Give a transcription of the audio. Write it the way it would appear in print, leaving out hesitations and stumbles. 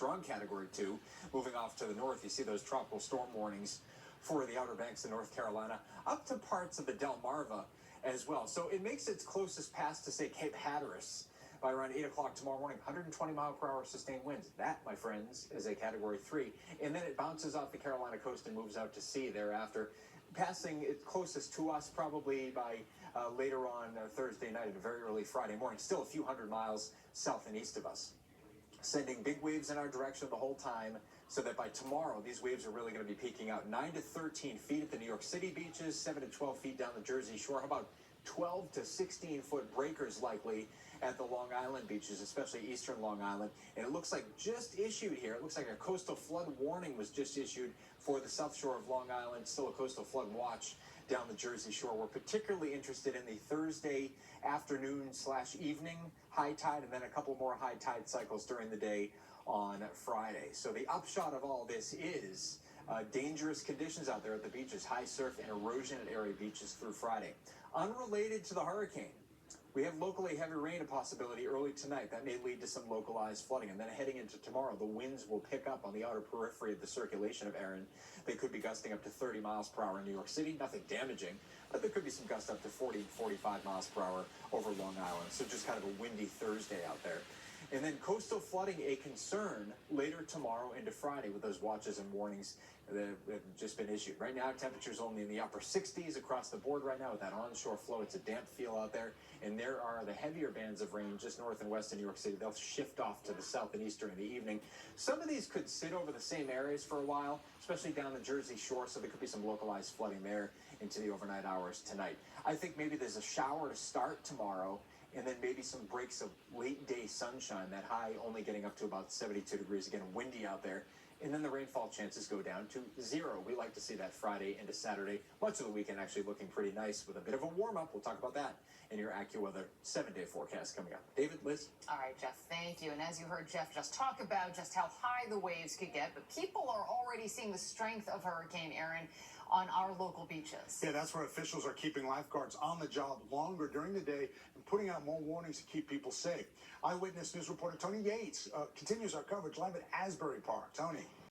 strong Category 2. Moving off to the north, you see those tropical storm warnings for the Outer Banks of North Carolina, up to parts of the Delmarva as well. So it makes its closest pass to, say, Cape Hatteras by around 8 o'clock tomorrow morning. 120 mile per hour sustained winds. That, my friends, is a Category 3. And then it bounces off the Carolina coast and moves out to sea thereafter, passing its closest to us probably by later on Thursday night and very early Friday morning. Still a few hundred miles south and east of us, sending big waves in our direction the whole time, so that by tomorrow, these waves are really going to be peaking out 9 to 13 feet at the New York City beaches, 7 to 12 feet down the Jersey Shore. How about 12 to 16 foot breakers likely at the Long Island beaches, especially eastern Long Island. And it looks like just issued here, it looks like a coastal flood warning was just issued for the south shore of Long Island, still a coastal flood watch down the Jersey Shore. We're particularly interested in the Thursday afternoon/evening high tide, and then a couple more high tide cycles during the day on Friday. So the upshot of all this is dangerous conditions out there at the beaches, high surf and erosion at area beaches through Friday. Unrelated to the hurricane, we have locally heavy rain a possibility early tonight. That may lead to some localized flooding. And then heading into tomorrow, the winds will pick up on the outer periphery of the circulation of Erin. They could be gusting up to 30 miles per hour in New York City. Nothing damaging, but there could be some gusts up to 40, 45 miles per hour over Long Island. So just kind of a windy Thursday out there. And then coastal flooding, a concern later tomorrow into Friday with those watches and warnings that have just been issued. Right now, temperatures only in the upper 60s across the board right now with that onshore flow. It's a damp feel out there. And there are the heavier bands of rain just north and west of New York City. They'll shift off to the south and east during the evening. Some of these could sit over the same areas for a while, especially down the Jersey Shore, so there could be some localized flooding there into the overnight hours tonight. I think maybe there's a shower to start tomorrow, and then maybe some breaks of late day sunshine, that high only getting up to about 72 degrees, again, windy out there. And then the rainfall chances go down to 0. We like to see that Friday into Saturday. Much of the weekend actually looking pretty nice with a bit of a warm-up. We'll talk about that in your AccuWeather 7-day forecast coming up. David, Liz? All right, Jeff, thank you. And as you heard Jeff just talk about just how high the waves could get, but people are already seeing the strength of Hurricane Erin on our local beaches. Yeah, that's where officials are keeping lifeguards on the job longer during the day and putting out more warnings to keep people safe. Eyewitness News reporter Tony Yates continues our coverage live at Asbury Park. Tony.